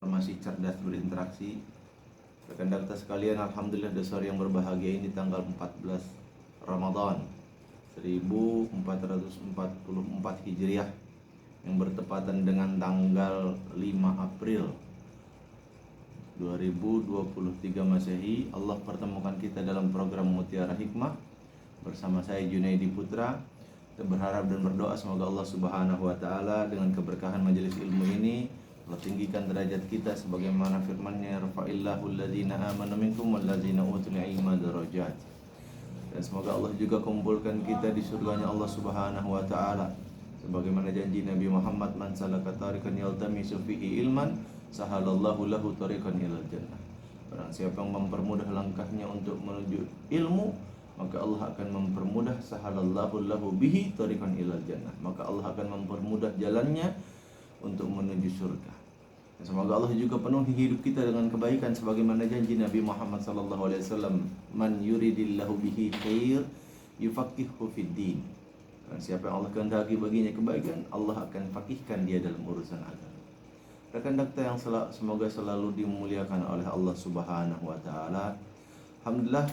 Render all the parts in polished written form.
masih cerdas berinteraksi. Rekan-rekan kita sekalian, alhamdulillah di sore yang berbahagia ini tanggal 14 Ramadan 1444 Hijriah yang bertepatan dengan tanggal 5 April 2023 Masehi. Allah pertemukan kita dalam program Mutiara Hikmah bersama saya Junaidi Putra. Kita berharap dan berdoa semoga Allah Subhanahu wa taala dengan keberkahan majelis ilmu ini Allah tinggikan derajat kita sebagaimana firman-Nya, rafa'illahu alladzina amanu minkum walladzina utul ilma darajat. Dan semoga Allah juga kumpulkan kita di surganya Allah Subhanahu wa taala sebagaimana janji Nabi Muhammad, man salaka tariqan yaltamisu fihi ilman sahalallahu lahu tariqan ilal jannah. Barang siapa yang mempermudah langkahnya untuk menuju ilmu, maka Allah akan mempermudah, sahalallahu lahu bihi tariqan ilal jannah, maka Allah akan mempermudah jalannya untuk menuju surga. Dan semoga Allah juga penuhi hidup kita dengan kebaikan sebagaimana janji Nabi Muhammad sallallahu alaihi wasallam, man yuridillahu bihi khair yufaqihu fid din. Dan siapa yang Allah kehendaki baginya kebaikan, Allah akan fakihkan dia dalam urusan agama. Rekan-rekan kita yang semoga selalu dimuliakan oleh Allah Subhanahu wa taala. Alhamdulillah,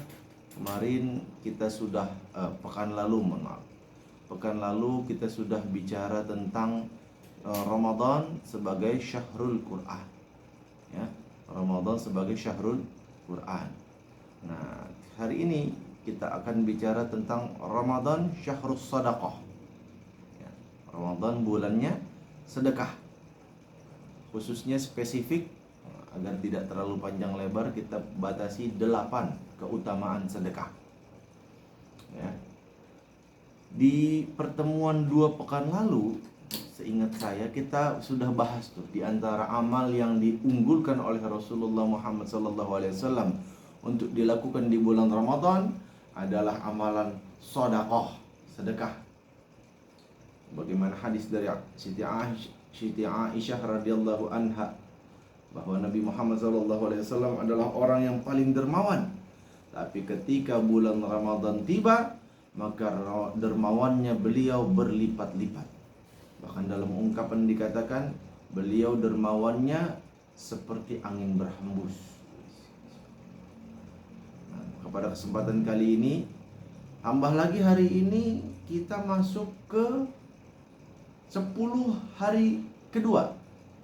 kemarin kita sudah pekan lalu kita sudah bicara tentang Ramadan sebagai syahrul Quran, ya, Ramadan sebagai syahrul Quran. Nah, hari ini kita akan bicara tentang Ramadan syahrus sadaqah, ya, Ramadan bulannya sedekah. Khususnya spesifik, agar tidak terlalu panjang lebar, kita batasi 8 keutamaan sedekah, ya. Di pertemuan 2 pekan lalu, seingat saya kita sudah bahas tuh, di antara amal yang diunggulkan oleh Rasulullah Muhammad SAW untuk dilakukan di bulan Ramadan adalah amalan sedekah, sedekah. Bagaimana hadis dari Siti Aisyah radhiyallahu anha bahwa Nabi Muhammad SAW adalah orang yang paling dermawan, tapi ketika bulan Ramadan tiba, maka dermawannya beliau berlipat-lipat. Bahkan dalam ungkapan dikatakan beliau dermawannya seperti angin berhembus. Nah, pada kesempatan kali ini, tambah lagi hari ini kita masuk ke 10 hari kedua,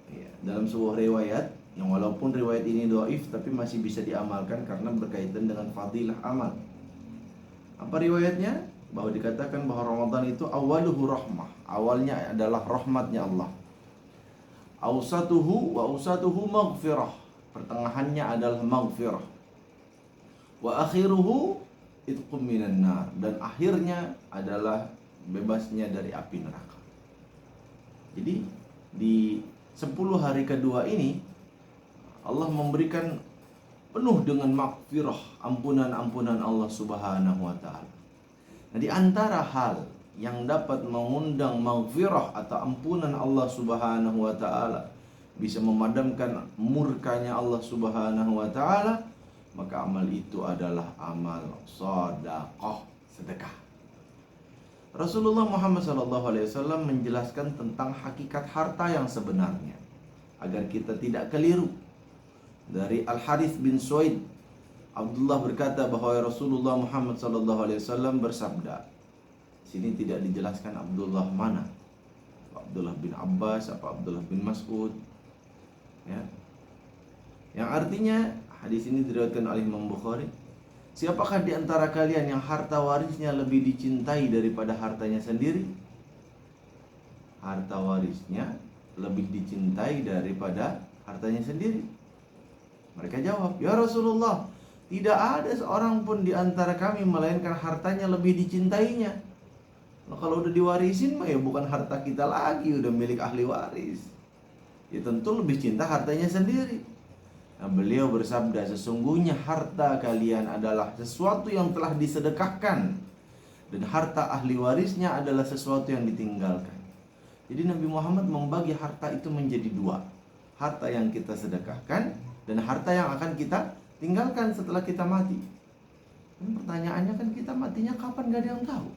ya, dalam sebuah riwayat yang walaupun riwayat ini dhaif tapi masih bisa diamalkan karena berkaitan dengan fadilah amal. Apa riwayatnya? Bahwa dikatakan bahwa Ramadan itu awaluhu rahmah, awalnya adalah rahmatnya Allah. Ausatuhu maghfirah, pertengahannya adalah maghfirah. Wa akhiruhu itqum minan nar, dan akhirnya adalah bebasnya dari api neraka. Jadi di 10 hari kedua ini Allah memberikan penuh dengan maghfirah, ampunan-ampunan Allah Subhanahu wa taala. Nah, di antara hal yang dapat mengundang maghfirah atau ampunan Allah Subhanahu wa taala, bisa memadamkan murkanya Allah Subhanahu wa taala, maka amal itu adalah amal sedekah, sedekah. Rasulullah Muhammad SAW menjelaskan tentang hakikat harta yang sebenarnya agar kita tidak keliru. Dari Al-Harith bin Suaid, Abdullah berkata bahwa Rasulullah Muhammad SAW bersabda. Sini tidak dijelaskan Abdullah mana, Abdullah bin Abbas apa Abdullah bin Mas'ud, ya. Yang artinya hadis ini diriwayatkan oleh Imam Bukhari. Siapakah di antara kalian yang harta warisnya lebih dicintai daripada hartanya sendiri? Harta warisnya lebih dicintai daripada hartanya sendiri. Mereka jawab, ya Rasulullah, tidak ada seorang pun di antara kami melainkan hartanya lebih dicintainya. Nah, kalau udah diwarisin mah ya bukan harta kita lagi, udah milik ahli waris. Ya tentu lebih cinta hartanya sendiri. Nah, beliau bersabda, sesungguhnya harta kalian adalah sesuatu yang telah disedekahkan, dan harta ahli warisnya adalah sesuatu yang ditinggalkan. Jadi Nabi Muhammad membagi harta itu menjadi 2. Harta yang kita sedekahkan dan harta yang akan kita tinggalkan setelah kita mati. Dan pertanyaannya kan, kita matinya kapan, gak ada yang tahu.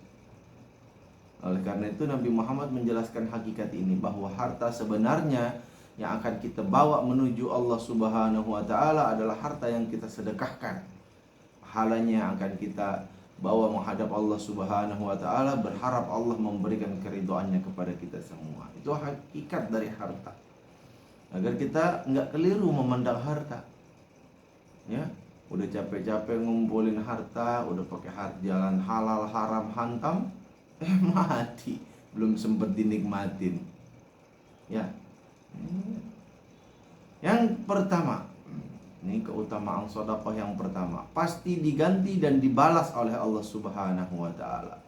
Oleh karena itu Nabi Muhammad menjelaskan hakikat ini, bahwa harta sebenarnya yang akan kita bawa menuju Allah Subhanahu wa taala adalah harta yang kita sedekahkan. Pahalanya yang akan kita bawa menghadap Allah Subhanahu wa taala, berharap Allah memberikan keridhaannya kepada kita semua. Itu hakikat dari harta. Agar kita enggak keliru memandang harta. Ya, udah capek-capek ngumpulin harta, udah pakai harta jalan halal haram hantam, mati, belum sempet dinikmatin. Ya. Yang pertama, ini keutamaan sedekah yang pertama, pasti diganti dan dibalas oleh Allah Subhanahu wa taala.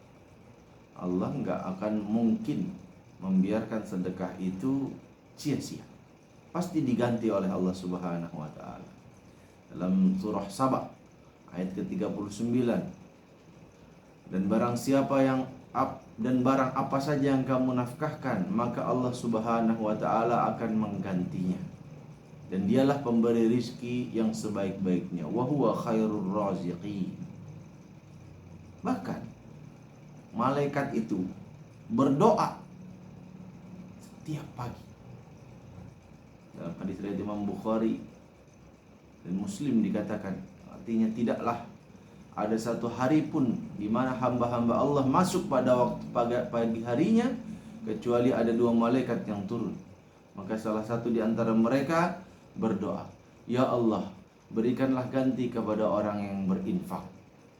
Allah enggak akan mungkin membiarkan sedekah itu sia-sia. Pasti diganti oleh Allah Subhanahu wa taala. Dalam surah Saba ayat ke-39, dan barang apa saja yang kamu nafkahkan, maka Allah Subhanahu wa taala akan menggantinya, dan dialah pemberi rizki yang sebaik-baiknya, wa huwa khairur raziqin. Bahkan malaikat itu berdoa setiap pagi. Dalam hadis riwayat Imam Bukhari dan Muslim dikatakan, artinya tidaklah ada satu hari pun di mana hamba-hamba Allah masuk pada waktu pagi harinya kecuali ada dua malaikat yang turun. Maka salah satu di antara mereka berdoa, "Ya Allah, berikanlah ganti kepada orang yang berinfak."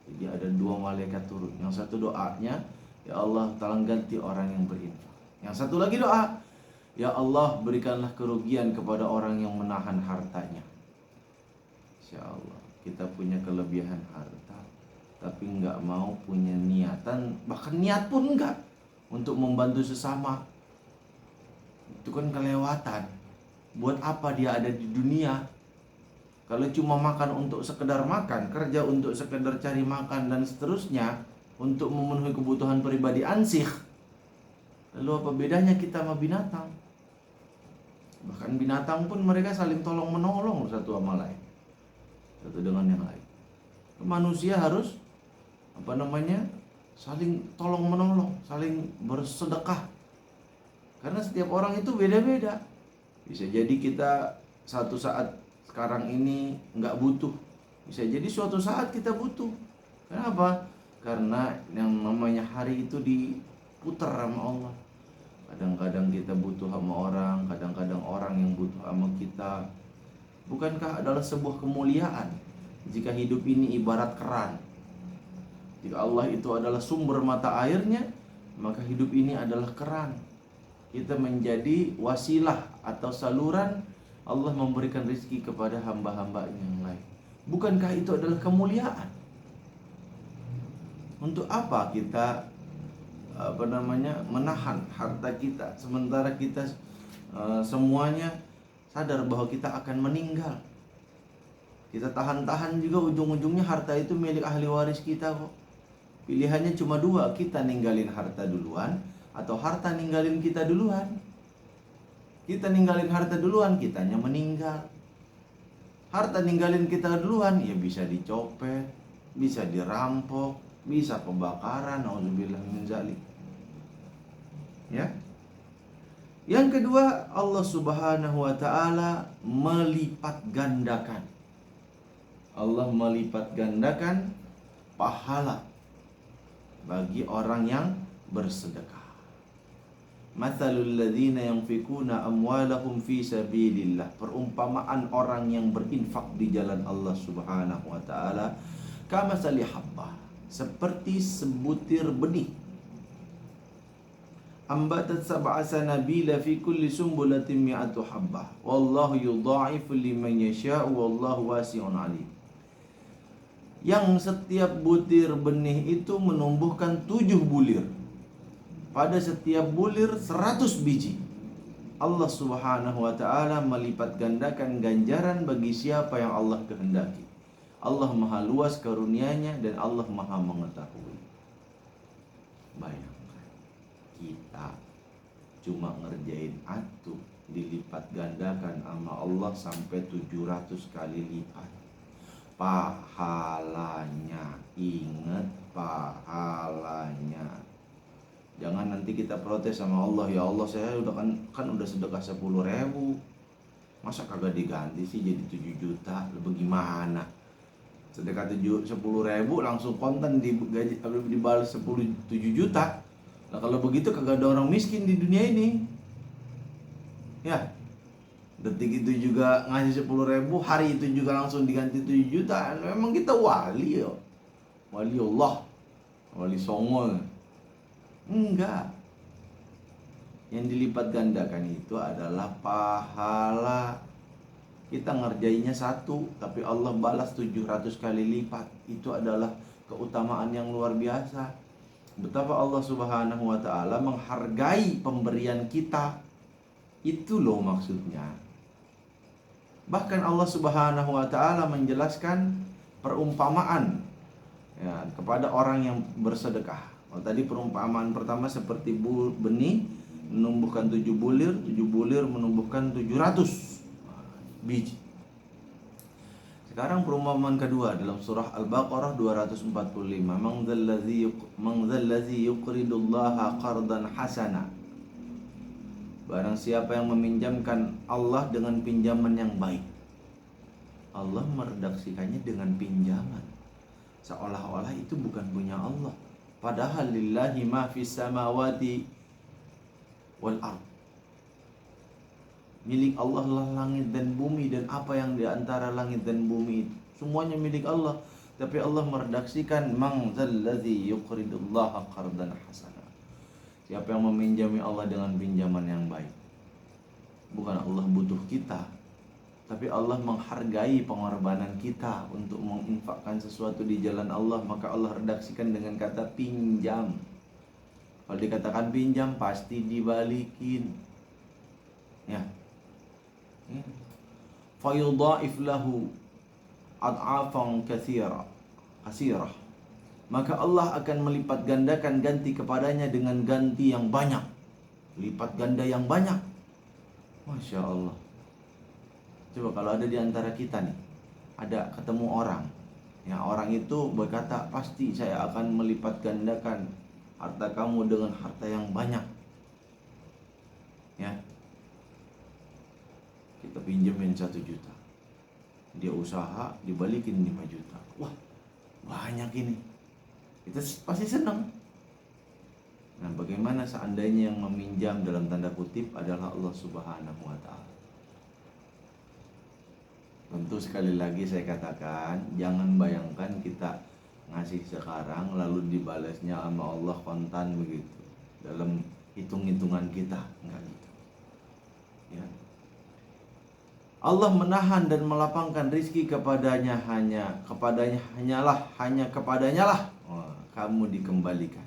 Jadi ada dua malaikat turun. Yang satu doanya, "Ya Allah, tolong ganti orang yang berinfak." Yang satu lagi doa, "Ya Allah, berikanlah kerugian kepada orang yang menahan hartanya." Insya Allah kita punya kelebihan harta, tapi nggak mau punya niatan, bahkan niat pun nggak untuk membantu sesama. Itu kan kelewatan. Buat apa dia ada di dunia kalau cuma makan untuk sekedar makan, kerja untuk sekedar cari makan dan seterusnya, untuk memenuhi kebutuhan pribadi ansih. Lalu apa bedanya kita sama binatang? Bahkan binatang pun mereka saling tolong menolong satu sama lain, satu dengan yang lain. Manusia harus saling tolong menolong, saling bersedekah. Karena setiap orang itu beda-beda. Bisa jadi kita satu saat sekarang ini nggak butuh, bisa jadi suatu saat kita butuh. Kenapa? Karena yang namanya hari itu diputar sama Allah. Kadang-kadang kita butuh sama orang, kadang-kadang orang yang butuh sama kita. Bukankah adalah sebuah kemuliaan jika hidup ini ibarat keran? Jika Allah itu adalah sumber mata airnya, maka hidup ini adalah keran. Kita menjadi wasilah atau saluran Allah memberikan rezeki kepada hamba-hambanya yang lain. Bukankah itu adalah kemuliaan? Untuk apa kita menahan harta kita sementara kita semuanya sadar bahwa kita akan meninggal? Kita tahan-tahan juga, ujung-ujungnya harta itu milik ahli waris kita kok. Pilihannya cuma dua, kita ninggalin harta duluan atau harta ninggalin kita duluan. Kita ninggalin harta duluan, kitanya meninggal. Harta ninggalin kita duluan, ya bisa dicopet, bisa dirampok, bisa pembakaran, auzubillah min zalik. Ya. Yang kedua, Allah Subhanahu wa taala melipat gandakan. Allah melipat gandakan pahala bagi orang yang bersedekah. Matsalul ladzina yunfikuna amwalahum fi sabilillah. Perumpamaan orang yang berinfak di jalan Allah Subhanahu wa taala, kamatsali habbah, seperti sebutir benih. Ambatat sab'a sanabila fi kulli sumbulatin mi'atu habbah. Wallahu yudha'ifu liman yasha'u wallahu wasi'un 'alim. Yang setiap butir benih itu menumbuhkan 7 bulir. Pada setiap bulir 100 biji. Allah Subhanahu wa ta'ala melipat gandakan ganjaran bagi siapa yang Allah kehendaki. Allah maha luas karunia-Nya dan Allah maha mengetahui. Bayangkan, kita cuma ngerjain atuh dilipat gandakan sama Allah sampai 700 kali lipat. Pahalanya, ingat pahalanya. Jangan nanti kita protes sama Allah, ya Allah saya udah kan udah sedekah 10.000, Masa kagak diganti sih jadi 7 juta? Bagaimana? Sedekah 10 ribu langsung konten dibalas 7 juta. Nah kalau begitu kagak ada orang miskin di dunia ini. Ya, detik itu juga ngasih 10 ribu, hari itu juga langsung diganti 7 juta. Memang kita wali ya, wali Allah, wali songo. Enggak. Yang dilipat gandakan itu adalah pahala. Kita ngerjainnya satu, tapi Allah balas 700 kali lipat. Itu adalah keutamaan yang luar biasa. Betapa Allah Subhanahu wa ta'ala menghargai pemberian kita. Itu loh maksudnya. Bahkan Allah Subhanahu wa ta'ala menjelaskan perumpamaan ya, kepada orang yang bersedekah. Kalau tadi perumpamaan pertama seperti benih menumbuhkan 7 bulir menumbuhkan 700 biji. Sekarang perumpamaan kedua dalam surah Al-Baqarah 245. Man dzalladzi yuqridullaha qardan hasana. Barang siapa yang meminjamkan Allah dengan pinjaman yang baik. Allah meredaksikannya dengan pinjaman. Seolah-olah itu bukan punya Allah. Padahal lillahi ma fis samawati wal ardh. Milik Allah lah langit dan bumi dan apa yang di antara langit dan bumi itu. Semuanya milik Allah. Tapi Allah meredaksikan man dzalladzi yuqridullaha qardan hasana. Siapa yang meminjami Allah dengan pinjaman yang baik. Bukan Allah butuh kita, tapi Allah menghargai pengorbanan kita untuk menginfakkan sesuatu di jalan Allah. Maka Allah redaksikan dengan kata pinjam. Kalau dikatakan pinjam pasti dibalikin. Ya. Fayudha'if lahu ad'afan katsirah. Maka Allah akan melipat gandakan ganti kepadanya dengan ganti yang banyak. Lipat ganda yang banyak. Masya Allah. Coba kalau ada di antara kita nih, ada ketemu orang, ya orang itu berkata, pasti saya akan melipat gandakan harta kamu dengan harta yang banyak. Ya, kita pinjemin 1 juta, dia usaha dibalikin 5 juta. Wah, banyak ini. Kita pasti senang. Nah, bagaimana seandainya yang meminjam dalam tanda kutip adalah Allah Subhanahu wa ta'ala? Tentu sekali lagi saya katakan, jangan bayangkan kita ngasih sekarang lalu dibalasnya sama Allah kontan begitu. Dalam hitung-hitungan kita, enggak gitu. Ya. Allah menahan dan melapangkan rizki kepadanya hanya kepadanya lah kamu dikembalikan.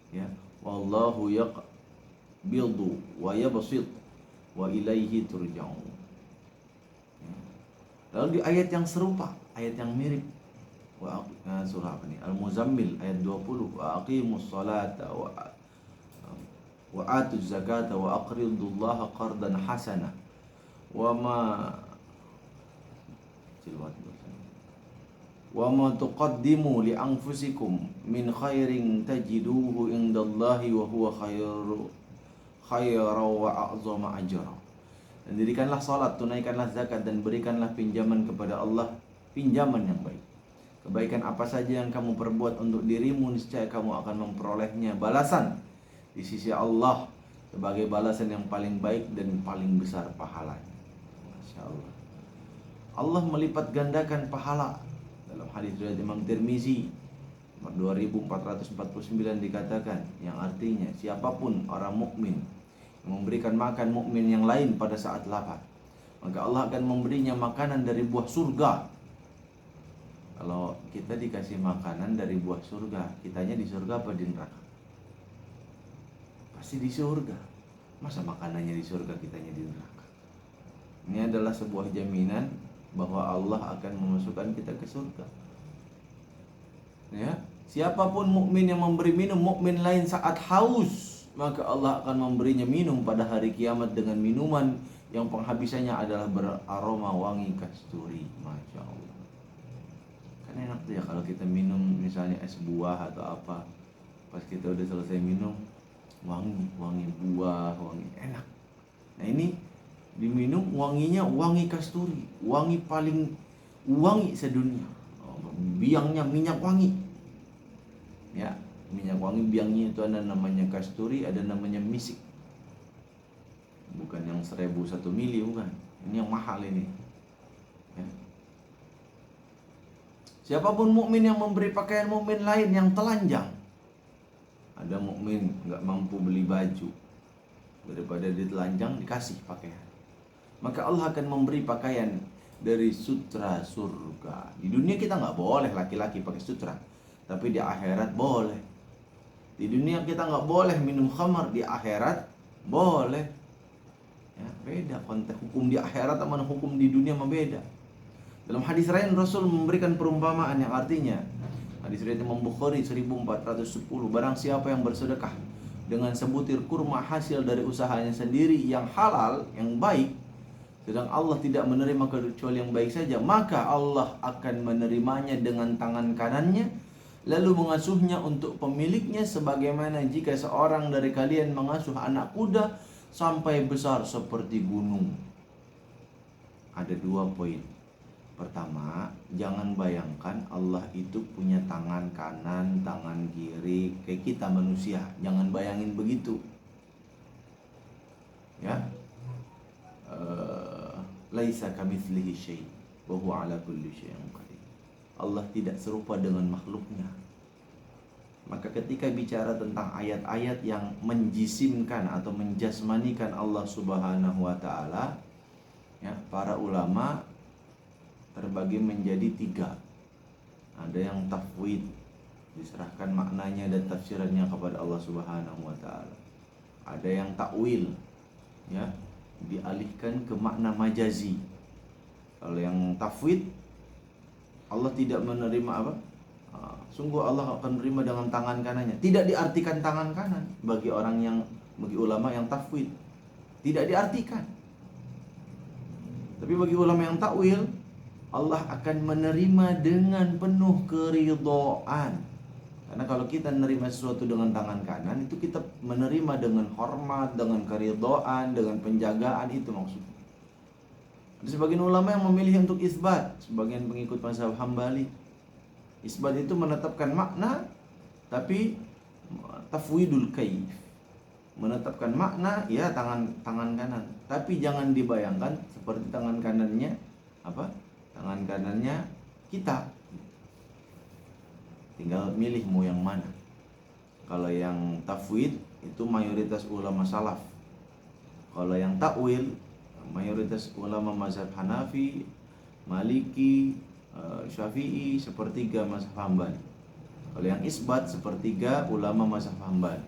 Ya, wallahu yaqbidu wa yabsit wa ilaihi turja'un. Ya. Lalu di ayat yang serupa, ayat yang mirip surah apa nih? Al-Muzammil ayat 20, wa aqimus salata wa atuz zakata wa aqridullaha qardan hasana. Wa ma tuqaddimu li anfusikum min khairin tajiduhu indallahi wa huwa khairan wa a'zama ajra. Dan dirikanlah salat, tunaikanlah zakat dan berikanlah pinjaman kepada Allah, pinjaman yang baik. Kebaikan apa saja yang kamu perbuat untuk dirimu, niscaya kamu akan memperolehnya balasan di sisi Allah sebagai balasan yang paling baik dan paling besar pahalanya. Allah. Allah melipat gandakan pahala. Dalam hadis riwayat Imam Tirmizi nomor 2449 dikatakan, yang artinya siapapun orang mukmin yang memberikan makan mukmin yang lain pada saat lapar, maka Allah akan memberinya makanan dari buah surga. Kalau kita dikasih makanan dari buah surga, kitanya di surga apa di neraka? Pasti di surga. Masa makanannya di surga, kitanya di neraka? Ini adalah sebuah jaminan bahwa Allah akan memasukkan kita ke surga. Ya, siapapun mukmin yang memberi minum mukmin lain saat haus, maka Allah akan memberinya minum pada hari kiamat dengan minuman yang penghabisannya adalah beraroma wangi kasturi. Masya Allah. Kan enak tuh ya kalau kita minum misalnya es buah atau apa, pas kita udah selesai minum wangi buah, wangi enak. Nah ini Diminum wanginya wangi kasturi, wangi paling wangi sedunia. Biangnya minyak wangi. Ya, minyak wangi biangnya itu ada namanya kasturi, ada namanya misik. Bukan yang 1.000 1 mili, bukan. Ini yang mahal ini. Ya. Siapapun mukmin yang memberi pakaian mukmin lain yang telanjang. Ada mukmin nggak mampu beli baju, daripada dia telanjang dikasih pakaian, maka Allah akan memberi pakaian dari sutra surga. Di dunia kita nggak boleh laki-laki pakai sutra, tapi di akhirat boleh. Di dunia kita nggak boleh minum khamar, di akhirat boleh. Ya, beda konteks hukum di akhirat sama hukum di dunia mah beda. Dalam hadis lain Rasul memberikan perumpamaan yang artinya, hadis riwayat Imam Bukhari 1410, barang siapa yang bersedekah dengan sebutir kurma hasil dari usahanya sendiri yang halal, yang baik, sedang Allah tidak menerima kecuali yang baik saja, maka Allah akan menerimanya dengan tangan kanannya, lalu mengasuhnya untuk pemiliknya, sebagaimana jika seorang dari kalian mengasuh anak kuda sampai besar seperti gunung. Ada 2 poin. Pertama, jangan bayangkan Allah itu punya tangan kanan, tangan kiri kayak kita manusia. Jangan bayangin begitu. Ya. Laisa kamitslihi syai' wa huwa 'ala kulli syai'in qadir. Allah tidak serupa dengan makhluknya. Maka ketika bicara tentang ayat-ayat yang menjisimkan atau menjasmanikan Allah Subhanahu wa taala, ya, para ulama terbagi menjadi 3. Ada yang tafwid, diserahkan maknanya dan tafsirannya kepada Allah Subhanahu wa taala. Ada yang takwil, ya, dialihkan ke makna majazi. Kalau yang tafwid, Allah tidak menerima apa? Sungguh Allah akan menerima dengan tangan kanannya. Tidak diartikan tangan kanan bagi ulama yang tafwid. Tidak diartikan. Tapi bagi ulama yang takwil, Allah akan menerima dengan penuh keridhaan. Karena kalau kita menerima sesuatu dengan tangan kanan, itu kita menerima dengan hormat, dengan keridhaan, dengan penjagaan, itu maksudnya. Ada sebagian ulama yang memilih untuk isbat, sebagian pengikut mazhab Hambali. Isbat itu menetapkan makna, tapi tafwidul kaif. Menetapkan makna, ya tangan kanan. Tapi jangan dibayangkan seperti tangan kanannya apa? Tangan kanannya kita. Tinggal milih mau yang mana. Kalau yang tafwid itu mayoritas ulama salaf. Kalau yang takwil mayoritas ulama mazhab Hanafi, Maliki, Syafi'i, sepertiga mazhab Hambali. Kalau yang isbat sepertiga ulama mazhab Hambali.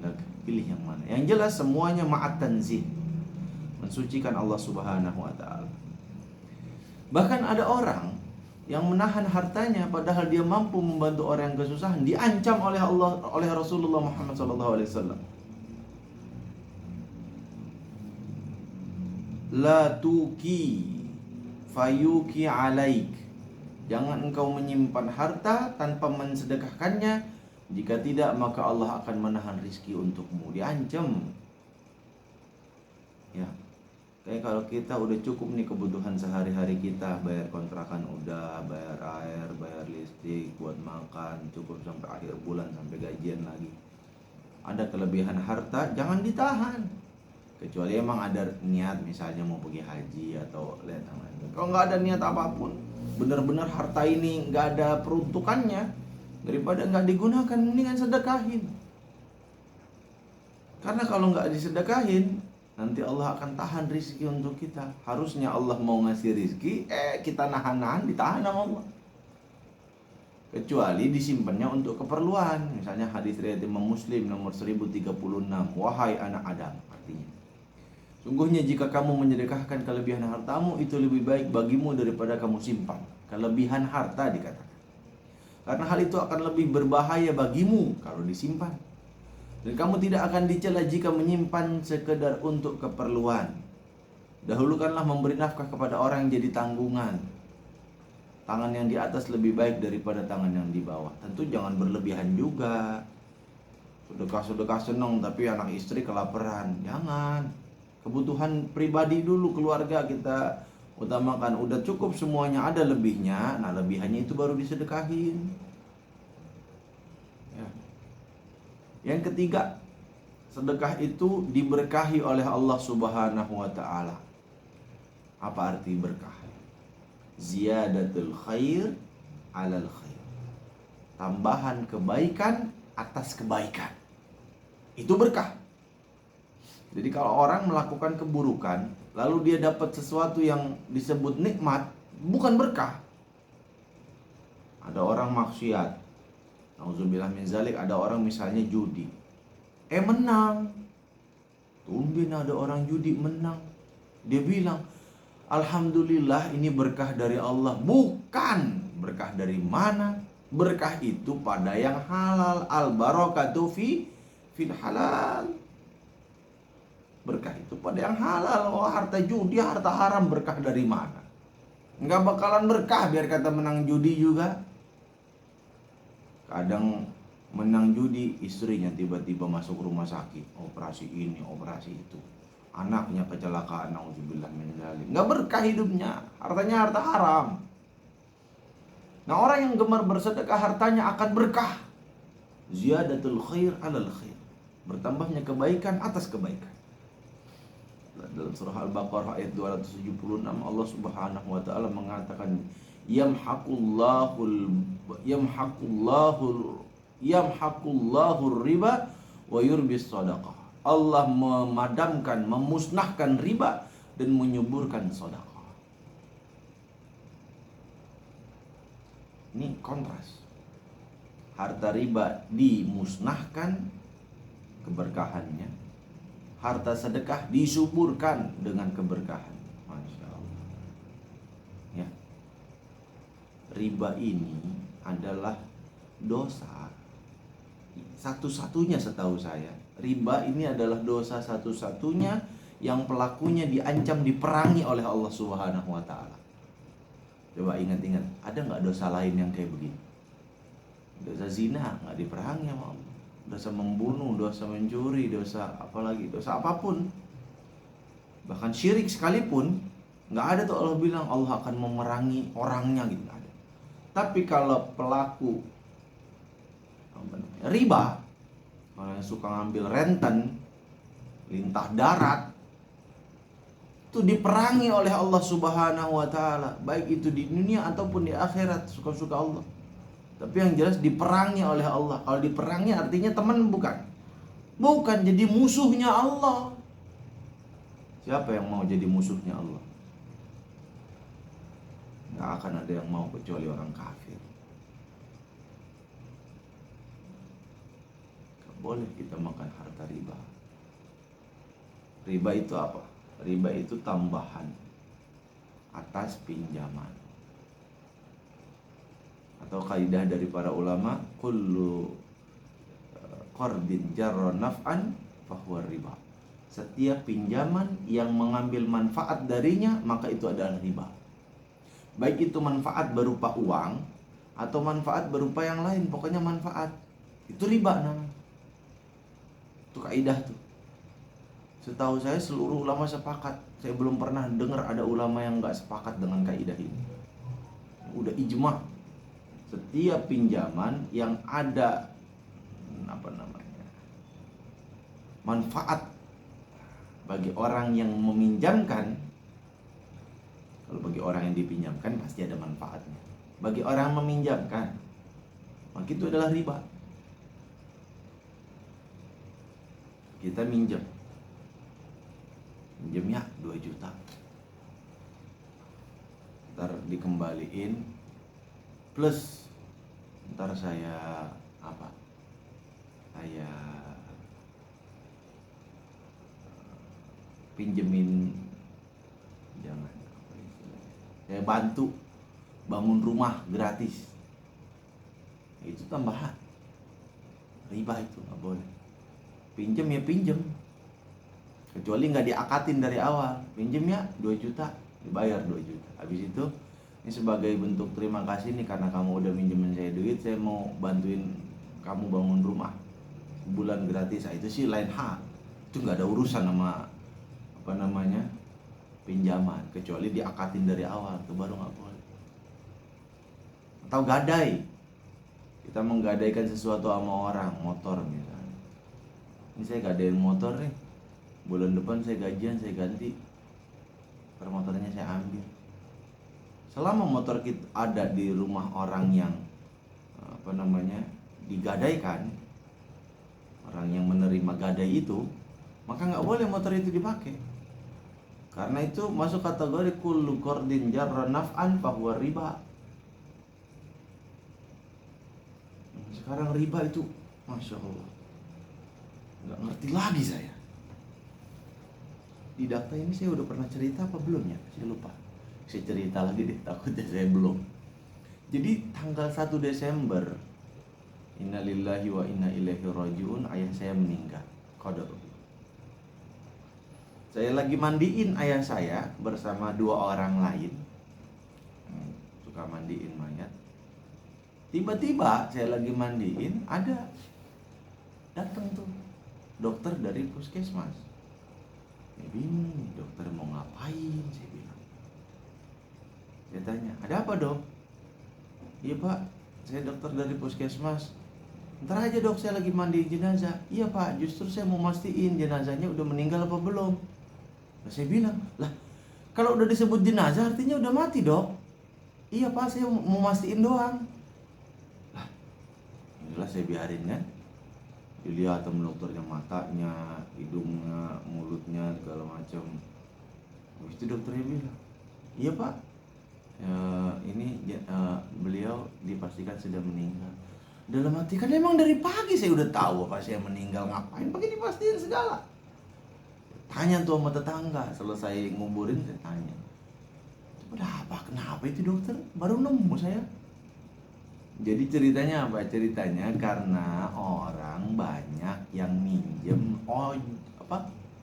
Nah, pilih yang mana. Yang jelas semuanya ma'at tanzih, mensucikan Allah Subhanahu wa taala. Bahkan ada orang yang menahan hartanya padahal dia mampu membantu orang yang kesusahan, diancam oleh Allah, oleh Rasulullah Muhammad SAW. La tuki fayuki alaik. Jangan engkau menyimpan harta tanpa mensedekahkannya, jika tidak maka Allah akan menahan rizki untukmu. Diancam. Ya. Kayak kalau kita udah cukup nih kebutuhan sehari-hari kita, bayar kontrakan udah, bayar air, bayar listrik, buat makan, cukup sampai akhir bulan, sampai gajian lagi. Ada kelebihan harta, jangan ditahan. Kecuali emang ada niat, misalnya mau pergi haji atau lihat namanya. Kalau nggak ada niat apapun, benar-benar harta ini nggak ada peruntukannya, daripada nggak digunakan, mendingan sedekahin. Karena kalau nggak disedekahin, nanti Allah akan tahan rizki untuk kita. Harusnya Allah mau ngasih rizki, kita nahan-nahan, ditahan sama Allah. Kecuali disimpannya untuk keperluan. Misalnya hadis riwayat Imam Muslim nomor 1036, wahai anak Adam, artinya, sungguhnya jika kamu menyedekahkan kelebihan hartamu, itu lebih baik bagimu daripada kamu simpan. Kelebihan harta dikatakan, karena hal itu akan lebih berbahaya bagimu kalau disimpan. Dan kamu tidak akan dicela jika menyimpan sekedar untuk keperluan. Dahulukanlah memberi nafkah kepada orang yang jadi tanggungan. Tangan yang di atas lebih baik daripada tangan yang di bawah. Tentu jangan berlebihan juga. Sedekah-sedekah senang tapi anak istri kelaparan. Jangan. Kebutuhan pribadi dulu, keluarga kita utamakan. Udah cukup semuanya, ada lebihnya, nah lebihannya itu baru disedekahin. Ya. Yang ketiga, sedekah itu diberkahi oleh Allah Subhanahu wa taala. Apa arti berkah? Ziyadatul khair alal khair. Tambahan kebaikan atas kebaikan. Itu berkah. Jadi kalau orang melakukan keburukan, lalu dia dapat sesuatu yang disebut nikmat, bukan berkah. Ada orang maksiat, nauzubillah min zalik, ada orang misalnya judi. Menang. Tumben ada orang judi menang. Dia bilang, alhamdulillah ini berkah dari Allah. Bukan. Berkah dari mana? Berkah itu pada yang halal. Al-barakatu fil halal. Berkah itu pada yang halal. Oh, harta judi, harta haram, berkah dari mana? Nggak bakalan berkah biar kata menang judi juga. Kadang menang judi, istrinya tiba-tiba masuk rumah sakit, operasi ini, operasi itu. Anaknya kecelakaan, nauzubillah min dzalik. Nggak berkah hidupnya, hartanya harta haram. Nah, orang yang gemar bersedekah hartanya akan berkah. Ziyadatul khair alal khair. Bertambahnya kebaikan atas kebaikan. Dalam surah Al-Baqarah ayat 276 Allah Subhanahu wa taala mengatakan yamhaqullahu riba wa yurbis shadaqah. Allah memadamkan, memusnahkan riba dan menyuburkan sedekah. Ini kontras. Harta riba dimusnahkan keberkahannya. Harta sedekah disuburkan dengan keberkahan. Masya Allah. Ya. Riba ini adalah dosa satu-satunya setahu saya. Riba ini adalah dosa satu-satunya yang pelakunya diancam diperangi oleh Allah Subhanahu wa taala. Coba ingat-ingat, ada nggak dosa lain yang kayak begini? Dosa zina nggak diperangi sama Allah. Dosa membunuh, dosa mencuri, dosa apalagi, dosa apapun. Bahkan syirik sekalipun nggak ada tuh Allah bilang Allah akan memerangi orangnya gitu, nggak ada. Tapi kalau pelaku riba, kalau yang suka ngambil renten, lintah darat, itu diperangi oleh Allah Subhanahu wa taala, baik itu di dunia ataupun di akhirat, suka-suka Allah. Tapi yang jelas diperangi oleh Allah. Kalau diperangi artinya teman bukan? Bukan, jadi musuhnya Allah. Siapa yang mau jadi musuhnya Allah? Nggak akan ada yang mau kecuali orang kafir. Nggak boleh kita makan harta riba. Riba itu apa? Riba itu tambahan atas pinjaman. Atau kaidah dari para ulama, kullu qardin jarra naf'an fahuwa riba. Setiap pinjaman yang mengambil manfaat darinya, maka itu adalah riba. Baik itu manfaat berupa uang atau manfaat berupa yang lain, pokoknya manfaat. Itu riba namanya. Itu kaidah tuh. Setahu saya seluruh ulama sepakat. Saya belum pernah dengar ada ulama yang nggak sepakat dengan kaidah ini. Udah ijma. Setiap pinjaman yang ada manfaat bagi orang yang meminjamkan, kalau bagi orang yang dipinjamkan pasti ada manfaatnya. Bagi orang yang meminjamkan, maka itu adalah riba. Kita minjemnya 2 juta, ntar dikembaliin plus ntar saya pinjemin, jangan saya bantu bangun rumah gratis. Itu tambahan riba, itu nggak boleh. Pinjem ya pinjem, kecuali nggak diakatin dari awal. Pinjem ya 2 juta, dibayar 2 juta. Habis itu, ini sebagai bentuk terima kasih nih karena kamu udah minjemin saya duit, saya mau bantuin kamu bangun rumah bulan gratis. Nah, itu sih lain hal. Itu nggak ada urusan sama pinjaman, kecuali diakatin dari awal, itu baru nggak boleh. Atau gadai, kita menggadaikan sesuatu sama orang, motor misalnya. Ini saya gadain motor nih, bulan depan saya gajian, saya ganti, per motornya saya ambil. Selama motor kita ada di rumah orang yang digadaikan, orang yang menerima gadai itu, maka nggak boleh motor itu dipakai. Karena itu masuk kategori kullu qardin jarra naf'an fahuwa riba. Sekarang riba itu, Masya Allah, nggak ngerti lagi saya. Di data ini saya udah pernah cerita apa belum ya? Saya lupa. Saya cerita lagi deh, takutnya saya belum. Jadi tanggal 1 Desember, innalillahi wa inna ilaihi rajiun, ayah saya meninggal. Qadar. Saya lagi mandiin ayah saya bersama 2 orang lain. Suka mandiin mayat. Tiba-tiba saya lagi mandiin, ada datang tuh dokter dari puskesmas. Saya bingung nih, dokter mau ngapain? Saya bilang. Saya tanya, ada apa dok? Iya pak, saya dokter dari puskesmas. Ntar aja dok, saya lagi mandiin jenazah. Iya pak, justru saya mau mastiin jenazahnya udah meninggal apa belum. Saya bilang, lah kalau udah disebut jenazah artinya udah mati dok. Iya pak, saya mau mastiin doang. Lah, inilah saya biarin kan. Dilihat sama dokternya, matanya, hidungnya, mulutnya, segala macam. Habis itu dokternya bilang, iya pak, beliau dipastikan sudah meninggal. Dalam hati kan emang dari pagi saya udah tahu apa saya meninggal, ngapain pakai dipastiin segala. Tanya tuh sama tetangga, selesai nguburin saya tanya, kenapa itu dokter? Baru nemu saya. Jadi ceritanya apa? Ceritanya karena orang banyak yang minjem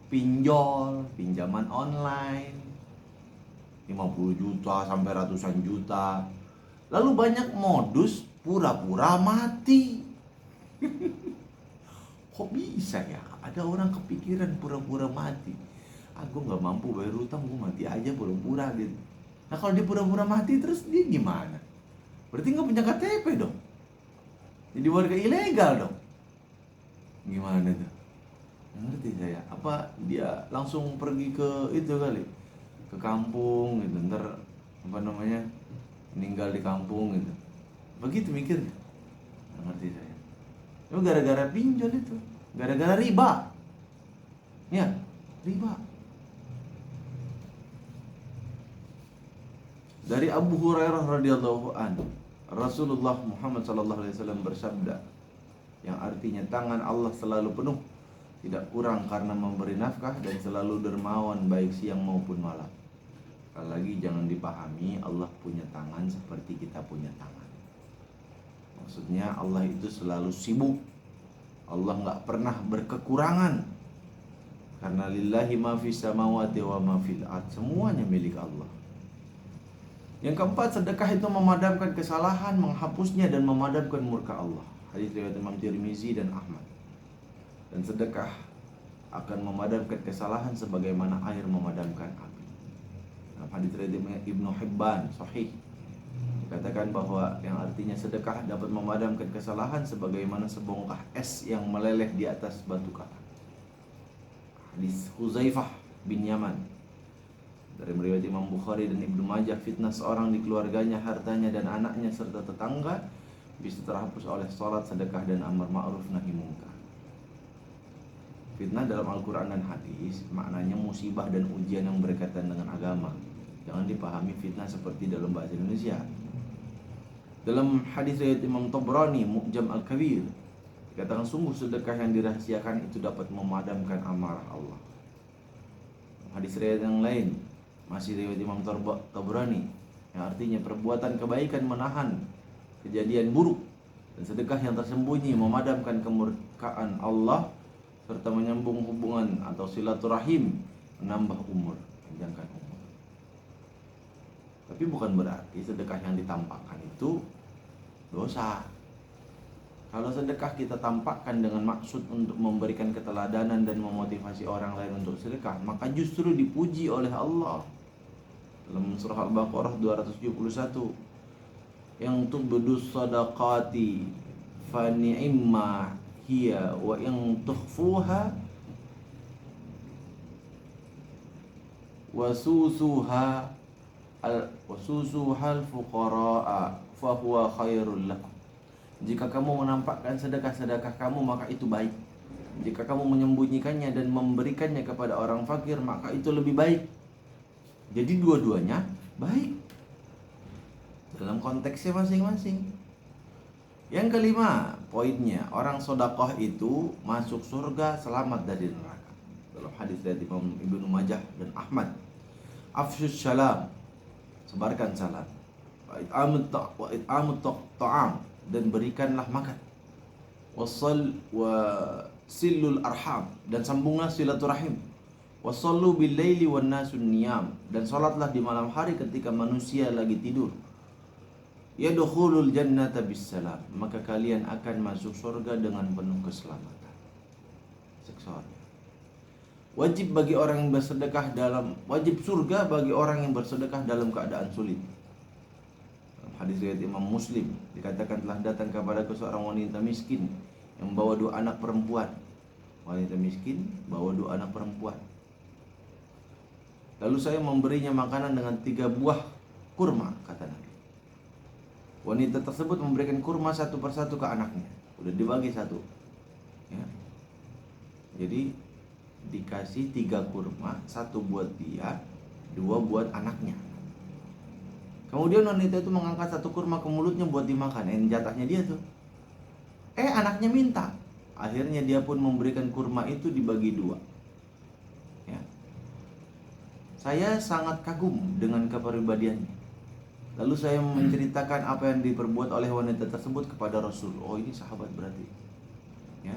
pinjaman online 50 juta sampai ratusan juta. Lalu banyak modus pura-pura mati. Kok bisa ya? Ada orang kepikiran pura-pura mati. Aku nggak mampu bayar utang, gue mati aja pura-pura gitu. Nah kalau dia pura-pura mati terus dia gimana? Berarti nggak punya KTP dong. Jadi warga ilegal dong. Gimana tuh? Ngerti saya. Apa dia langsung pergi ke itu kali, ke kampung gitu, ntar meninggal di kampung gitu. Begitu mikirnya. Ngerti saya. Itu gara-gara pinjol itu, gara-gara riba. Ya, riba. Dari Abu Hurairah radhiyallahu anhu, Rasulullah Muhammad sallallahu alaihi wasallam bersabda, yang artinya tangan Allah selalu penuh, tidak kurang karena memberi nafkah, dan selalu dermawan baik siang maupun malam. Sekali lagi jangan dipahami Allah punya tangan seperti kita punya tangan. Maksudnya Allah itu selalu sibuk. Allah nggak pernah berkekurangan. Karena lillahi ma fis samawati wa ma fil ard, semuanya milik Allah. Yang keempat, sedekah itu memadamkan kesalahan, menghapusnya dan memadamkan murka Allah. Hadis riwayat Imam Tirmizi dan Ahmad. Dan sedekah akan memadamkan kesalahan sebagaimana air memadamkan api. Hadis riwayat Ibnu Hibban sahih. Dikatakan bahwa yang artinya sedekah dapat memadamkan kesalahan sebagaimana sebongkah es yang meleleh di atas batu karang. Hadis Huzaifah bin Yaman dari riwayat Imam Bukhari dan Ibnu Majah, fitnah seorang di keluarganya, hartanya dan anaknya serta tetangga bisa terhapus oleh salat, sedekah dan amar ma'ruf nahi munkar. Fitnah dalam Al-Quran dan hadis maknanya musibah dan ujian yang berkaitan dengan agama. Jangan dipahami fitnah seperti dalam bahasa Indonesia. Dalam hadis riwayat Imam Tabrani Mu'jam Al-Kabir, dikatakan sungguh sedekah yang dirahasiakan itu dapat memadamkan amarah Allah. Hadis riwayat yang lain masih riwayat Imam Tabrani, yang artinya perbuatan kebaikan menahan kejadian buruk, dan sedekah yang tersembunyi memadamkan kemurkaan Allah serta menyambung hubungan atau silaturahim, menambah umur, panjangkan umur. Tapi bukan berarti sedekah yang ditampakkan itu dosa. Kalau sedekah kita tampakkan dengan maksud untuk memberikan keteladanan dan memotivasi orang lain untuk sedekah, maka justru dipuji oleh Allah. Dalam surah Al-Baqarah 271, yang tubdu sadaqati fa ni'ma hiya wa yang tukhfuha wasusuha al fuqaraa fa huwa khairul lakum. Jika kamu menampakkan sedekah-sedekah kamu, maka itu baik. Jika kamu menyembunyikannya dan memberikannya kepada orang fakir, maka itu lebih baik. Jadi dua-duanya baik dalam konteksnya masing-masing. Yang kelima, poinnya, orang sedekah itu masuk surga selamat dari neraka. Dalam hadis dari Imam Ibnu Majah dan Ahmad, afsyus salam, sebarkan salam, wa it'amut ta'am, dan berikanlah makan, silul arham, dan sambunglah silaturahim, wasallu bil laili wan nasun niyam, dan salatlah di malam hari ketika manusia lagi tidur. Yadkhulul jannata bisalam, maka kalian akan masuk surga dengan penuh keselamatan. Seksualnya wajib bagi orang yang bersedekah wajib surga bagi orang yang bersedekah dalam keadaan sulit. Hadis riwayat Imam Muslim, dikatakan telah datang kepadaku seorang wanita miskin yang membawa 2 anak perempuan. Wanita miskin bawa 2 anak perempuan. Lalu saya memberinya makanan dengan 3 buah kurma, kata Nabi. Wanita tersebut memberikan kurma satu persatu ke anaknya. Udah dibagi satu, ya. Jadi dikasih 3 kurma, 1 buat dia, 2 buat anaknya. Kemudian wanita itu mengangkat 1 kurma ke mulutnya buat dimakan. Jatahnya dia tuh. Anaknya minta. Akhirnya dia pun memberikan kurma itu dibagi 2. Ya. Saya sangat kagum dengan kepribadiannya. Lalu saya menceritakan apa yang diperbuat oleh wanita tersebut kepada Rasul. Oh, ini sahabat berarti. Ya.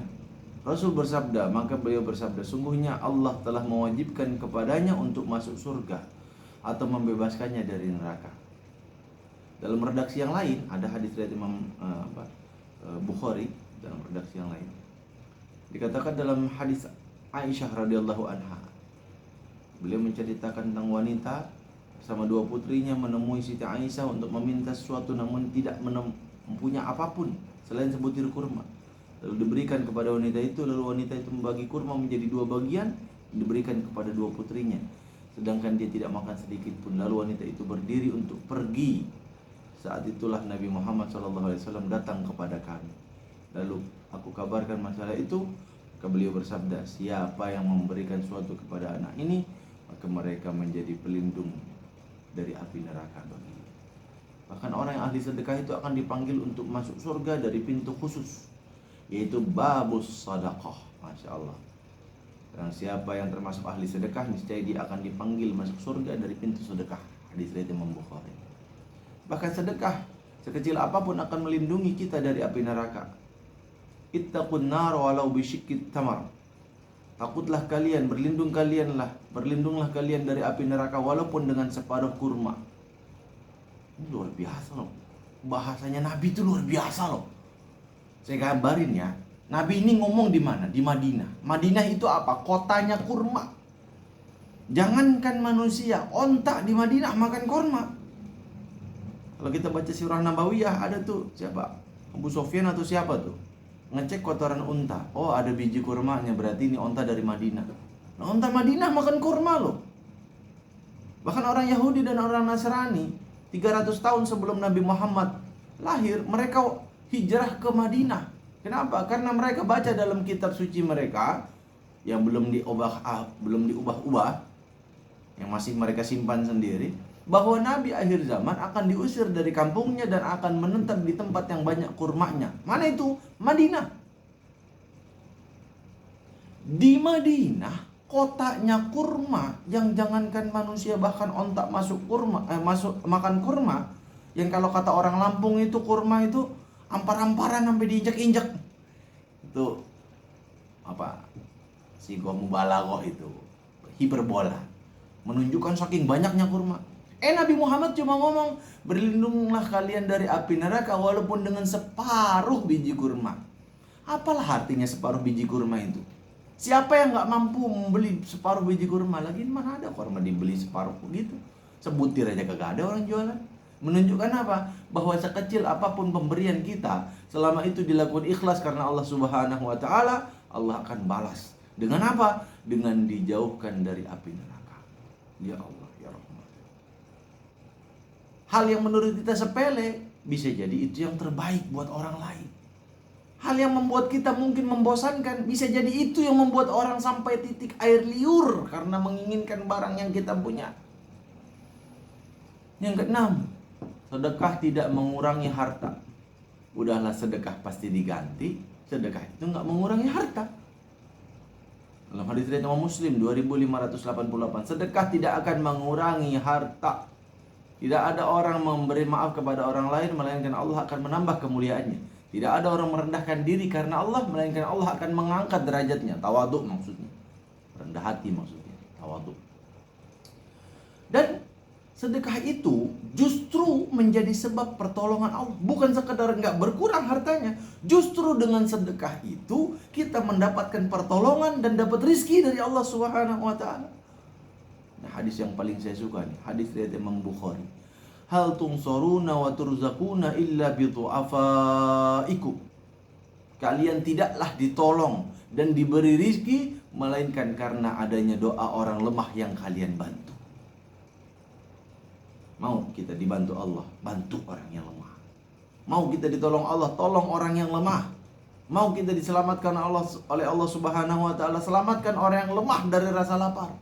Rasul bersabda, maka beliau bersabda, sungguhnya Allah telah mewajibkan kepadanya untuk masuk surga atau membebaskannya dari neraka. Dalam redaksi yang lain ada hadis dari Imam Bukhari, dalam redaksi yang lain dikatakan dalam hadis Aisyah radhiyallahu anha, beliau menceritakan tentang wanita bersama 2 putrinya menemui Siti Aisyah untuk meminta sesuatu, namun tidak mempunyai apapun selain sebutir kurma. Lalu diberikan kepada wanita itu, lalu wanita itu membagi kurma menjadi 2 bagian, diberikan kepada 2 putrinya, sedangkan dia tidak makan sedikit pun. Lalu wanita itu berdiri untuk pergi. Saat itulah Nabi Muhammad SAW datang kepada kami. Lalu aku kabarkan masalah itu, maka beliau bersabda, siapa yang memberikan sesuatu kepada anak ini, maka mereka menjadi pelindung dari api neraka baginya. Bahkan orang yang ahli sedekah itu akan dipanggil untuk masuk surga dari pintu khusus, yaitu babus sadaqah. Masya Allah. Dan siapa yang termasuk ahli sedekah, niscaya dia akan dipanggil masuk surga dari pintu sedekah. Hadis riwayat Imam Bukhari. Bahkan sedekah sekecil apapun akan melindungi kita dari api neraka. Ittaqun nar walau bisyiqqit tamar. Takutlah kalian, berlindunglah kalian dari api neraka walaupun dengan separuh kurma. Ini luar biasa loh. Bahasanya Nabi itu luar biasa loh. Saya kabarin ya, Nabi ini ngomong di mana? Di Madinah. Madinah itu apa? Kotanya kurma. Jangankan manusia, onta di Madinah makan kurma. Kalau kita baca Sirah Nabawiyah ada tuh siapa? Abu Sofyan atau siapa tuh? Ngecek kotoran unta. Oh, ada biji kurmanya, berarti ini unta dari Madinah. Nah, unta Madinah makan kurma loh. Bahkan orang Yahudi dan orang Nasrani 300 tahun sebelum Nabi Muhammad lahir, mereka hijrah ke Madinah. Kenapa? Karena mereka baca dalam kitab suci mereka yang belum diubah-ubah, yang masih mereka simpan sendiri, bahwa Nabi akhir zaman akan diusir dari kampungnya dan akan menetap di tempat yang banyak kurmanya. Mana itu? Madinah. Di Madinah, kotanya kurma, yang jangankan manusia bahkan ontak masuk makan kurma, yang kalau kata orang Lampung itu kurma itu ampar-amparan sampai diinjak-injak. Itu apa? Sigo mubalaghah itu, hiperbola, menunjukkan saking banyaknya kurma. Nabi Muhammad cuma ngomong, berlindunglah kalian dari api neraka walaupun dengan separuh biji kurma. Apalah artinya separuh biji kurma itu? Siapa yang nggak mampu membeli separuh biji kurma? Lagi mana ada kurma dibeli separuh begitu? Sebutir aja kagak ada orang jualan. Menunjukkan apa? Bahwa sekecil apapun pemberian kita, selama itu dilakukan ikhlas karena Allah Subhanahu wa taala, Allah akan balas. Dengan apa? Dengan dijauhkan dari api neraka. Ya Allah, ya Rahman. Hal yang menurut kita sepele, bisa jadi itu yang terbaik buat orang lain. Hal yang membuat kita mungkin membosankan, bisa jadi itu yang membuat orang sampai titik air liur karena menginginkan barang yang kita punya. Yang keenam, sedekah tidak mengurangi harta. Udahlah sedekah pasti diganti, sedekah itu nggak mengurangi harta. Dalam hadis riwayat Muslim 2588, sedekah tidak akan mengurangi harta. Tidak ada orang memberi maaf kepada orang lain melainkan Allah akan menambah kemuliaannya. Tidak ada orang merendahkan diri karena Allah melainkan Allah akan mengangkat derajatnya. Tawadhu maksudnya, rendah hati maksudnya, tawadhu. Dan sedekah itu justru menjadi sebab pertolongan Allah. Bukan sekedar nggak berkurang hartanya, justru dengan sedekah itu kita mendapatkan pertolongan dan dapat rizki dari Allah Subhanahu wa taala. Nah, hadis yang paling saya suka nih, hadis riwayat Imam Bukhari. Hal tunsoruna wa turzakuna illa bitu'afaikum. Kalian tidaklah ditolong dan diberi rizki melainkan karena adanya doa orang lemah yang kalian bantu. Mau kita dibantu Allah, bantu orang yang lemah. Mau kita ditolong Allah, tolong orang yang lemah. Mau kita diselamatkan oleh Allah Subhanahu wa taala, selamatkan orang yang lemah dari rasa lapar.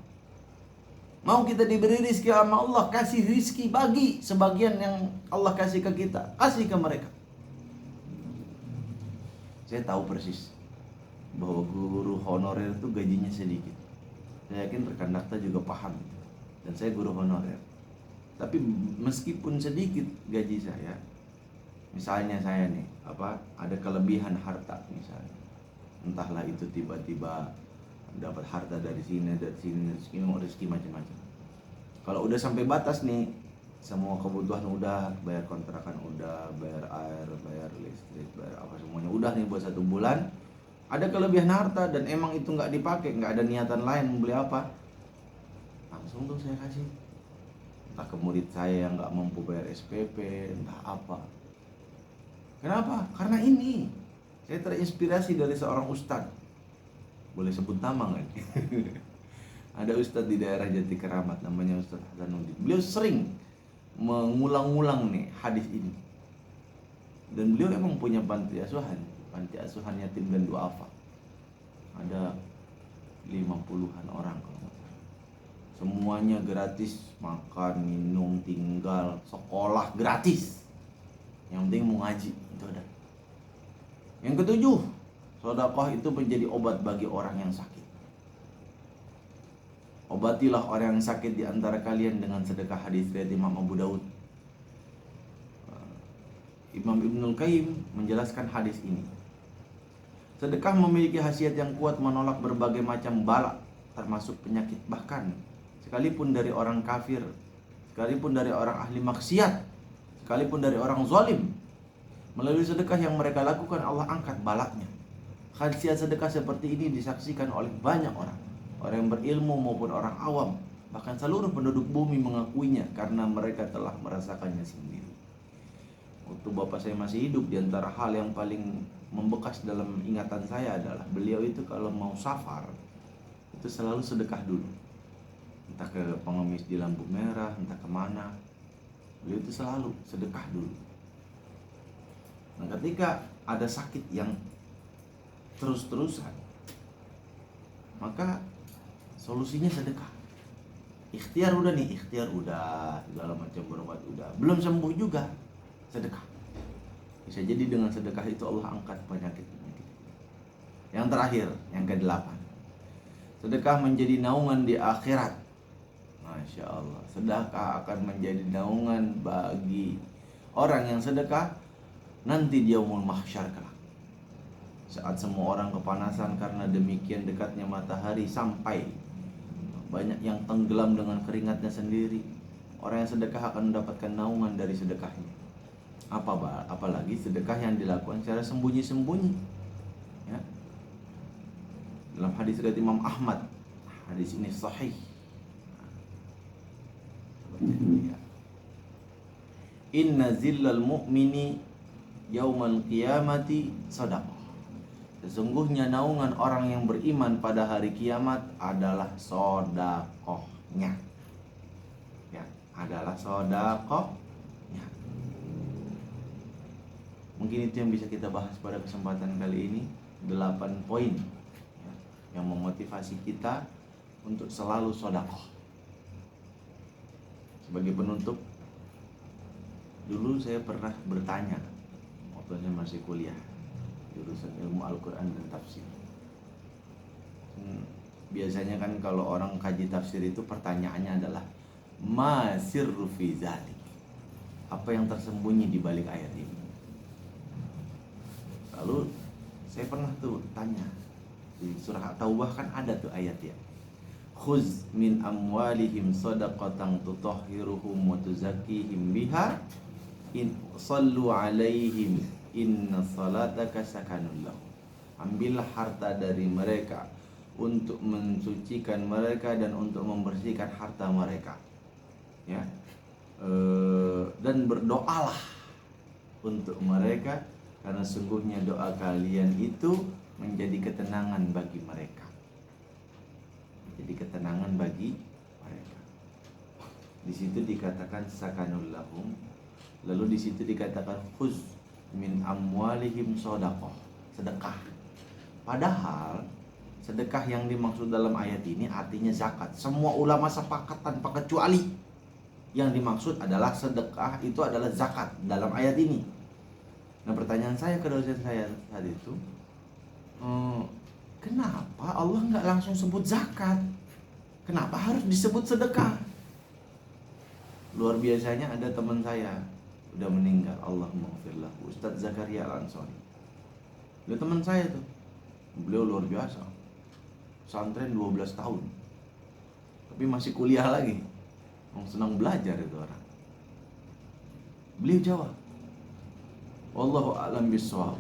Mau kita diberi rizki sama Allah, kasih rizki, bagi sebagian yang Allah kasih ke kita, kasih ke mereka. Saya tahu persis bahwa guru honorer itu gajinya sedikit. Saya yakin rekan Dakta juga paham. Dan saya guru honorer. Tapi meskipun sedikit gaji saya, misalnya saya nih, ada kelebihan harta misalnya. Entahlah itu tiba-tiba dapat harta dari sini, rezeki macam-macam. Kalau udah sampai batas nih, semua kebutuhan udah, bayar kontrakan udah, bayar air, bayar listrik, bayar apa semuanya udah nih buat 1 bulan. Ada kelebihan harta dan emang itu nggak dipakai, nggak ada niatan lain membeli apa, langsung tuh saya kasih. Entah ke murid saya yang nggak mampu bayar SPP, entah apa. Kenapa? Karena ini saya terinspirasi dari seorang ustadz. Boleh sebut nama nggak? Ada ustadz di daerah Jati Keramat namanya Ustadz Hasanuddin. Beliau sering mengulang-ulang nih hadis ini. Dan beliau emang punya panti asuhan yatim dan duafa. Ada 50-an orang kalau nggak salah. Semuanya gratis, makan, minum, tinggal, sekolah gratis. Yang penting mau ngaji, itu ada. Yang ketujuh, sedekah itu menjadi obat bagi orang yang sakit. Obatilah orang yang sakit di antara kalian dengan sedekah, hadis riwayat Imam Abu Daud. Imam Ibnul Qayyim menjelaskan hadis ini. Sedekah memiliki khasiat yang kuat menolak berbagai macam bala, termasuk penyakit, bahkan sekalipun dari orang kafir, sekalipun dari orang ahli maksiat, sekalipun dari orang zalim. Melalui sedekah yang mereka lakukan, Allah angkat balaknya. Khasiat sedekah seperti ini disaksikan oleh banyak orang yang berilmu maupun orang awam. Bahkan seluruh penduduk bumi mengakuinya karena mereka telah merasakannya sendiri. Waktu bapak saya masih hidup, di antara hal yang paling membekas dalam ingatan saya adalah beliau itu kalau mau safar itu selalu sedekah dulu. Entah ke pengemis di lampu merah, entah kemana, beliau itu selalu sedekah dulu. Nah, ketika ada sakit yang terus-terusan, maka solusinya sedekah. Ikhtiar udah, segala macam berobat udah, belum sembuh juga, sedekah. Bisa jadi dengan sedekah itu Allah angkat penyakit-penyakit. Yang terakhir, yang ke-8, sedekah menjadi naungan di akhirat. Masya Allah, sedekah akan menjadi naungan bagi orang yang sedekah nanti di yaumul mahsyar kelak. Saat semua orang kepanasan karena demikian dekatnya matahari, sampai banyak yang tenggelam dengan keringatnya sendiri, orang yang sedekah akan mendapatkan naungan dari sedekahnya. Apalagi sedekah yang dilakukan secara sembunyi-sembunyi. Dalam hadis riwayat Imam Ahmad, hadis ini sahih. Inna zillal mu'mini yaumal qiyamati sadaqah. Sesungguhnya naungan orang yang beriman pada hari kiamat adalah sodakohnya. Ya, adalah sodakohnya. Mungkin itu yang bisa kita bahas pada kesempatan kali ini. 8 poin ya, yang memotivasi kita untuk selalu sodakoh. Sebagai penutup, dulu saya pernah bertanya waktu saya masih kuliah jurusan ilmu Al-Quran dan tafsir. Biasanya kan kalau orang kaji tafsir itu pertanyaannya adalah ma sirru fi dzalik, apa yang tersembunyi di balik ayat ini. Lalu saya pernah tuh tanya, di surah At-Taubah kan ada tuh ayat ya, khuz min amwalihim shadaqatan tutahhiruhum wa tuzakkihim biha in sallu alaihim inna salataka sakanun lahum. Ambillah harta dari mereka untuk mensucikan mereka dan untuk membersihkan harta mereka, ya. Dan berdoalah untuk mereka karena sungguhnya doa kalian itu menjadi ketenangan bagi mereka. Jadi ketenangan bagi mereka. Di situ dikatakan sakanul lahum. Lalu di situ dikatakan khuz min amwalihim shadaqah, sedekah. Padahal sedekah yang dimaksud dalam ayat ini artinya zakat. Semua ulama sepakat tanpa kecuali yang dimaksud adalah sedekah itu adalah zakat dalam ayat ini. Nah, pertanyaan saya ke dosen saya tadi itu, kenapa Allah nggak langsung sebut zakat? Kenapa harus disebut sedekah? Luar biasanya ada teman saya udah meninggal, Allahumma ghfirlah, Ustadz Zakaria Al-Ansari. Beliau teman saya tuh, beliau luar biasa, pesantren 12 tahun, tapi masih kuliah lagi, senang belajar itu orang. Beliau jawab, wallahu a'lam bishawab,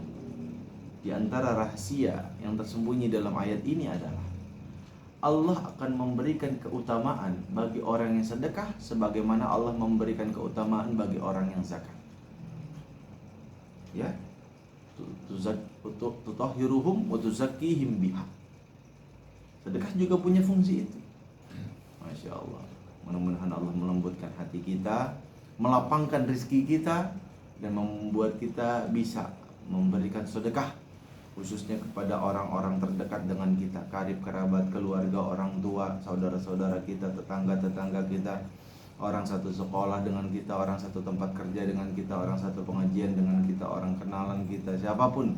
di antara rahasia yang tersembunyi dalam ayat ini adalah Allah akan memberikan keutamaan bagi orang yang sedekah sebagaimana Allah memberikan keutamaan bagi orang yang zakat. Ya. Tutahhiruhum wa tuzakkihim biha. Sedekah juga punya fungsi itu. Masya Allah. Mudah-mudahan Allah melembutkan hati kita, melapangkan rezeki kita, dan membuat kita bisa memberikan sedekah khususnya kepada orang-orang terdekat dengan kita, karib kerabat, keluarga, orang tua, saudara-saudara kita, tetangga-tetangga kita, orang satu sekolah dengan kita, orang satu tempat kerja dengan kita, orang satu pengajian dengan kita, orang kenalan kita, siapapun.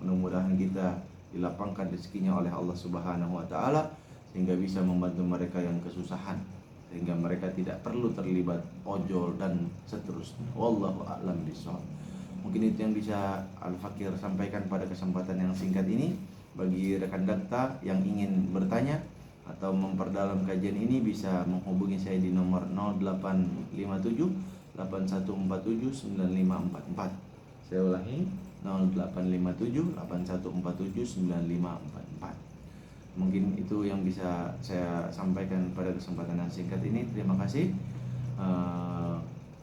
Mudah-mudahan kita dilapangkan rezekinya oleh Allah Subhanahu wa taala sehingga bisa membantu mereka yang kesusahan, sehingga mereka tidak perlu terlibat ojol dan seterusnya. Wallahu a'lam bishawab. Mungkin itu yang bisa Al-Fakir sampaikan pada kesempatan yang singkat ini. Bagi rekan dakta yang ingin bertanya atau memperdalam kajian ini bisa menghubungi saya di nomor 0857 8147 9544. Saya ulangi, 0857 8147 9544. Mungkin itu yang bisa saya sampaikan pada kesempatan yang singkat ini. Terima kasih.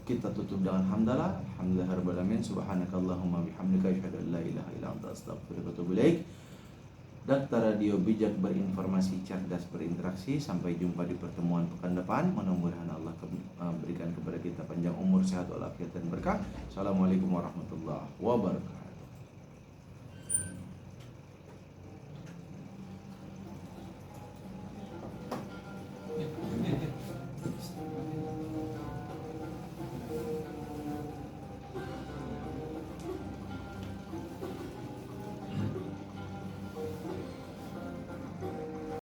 Kita tutup dengan hamdalah. Alhamdulillah rabbil alamin. Subhanakallahumma bihamdika asyhadu an la ilaha illa anta astaghfiruka wa atubu ilaik. Dakta Radio Bijak, berinformasi, cerdas, berinteraksi. Sampai jumpa di pertemuan pekan depan. Mudah-mudahan Allah berikan kepada kita panjang umur, sehat walafiat dan berkah. Assalamualaikum warahmatullahi wabarakatuh.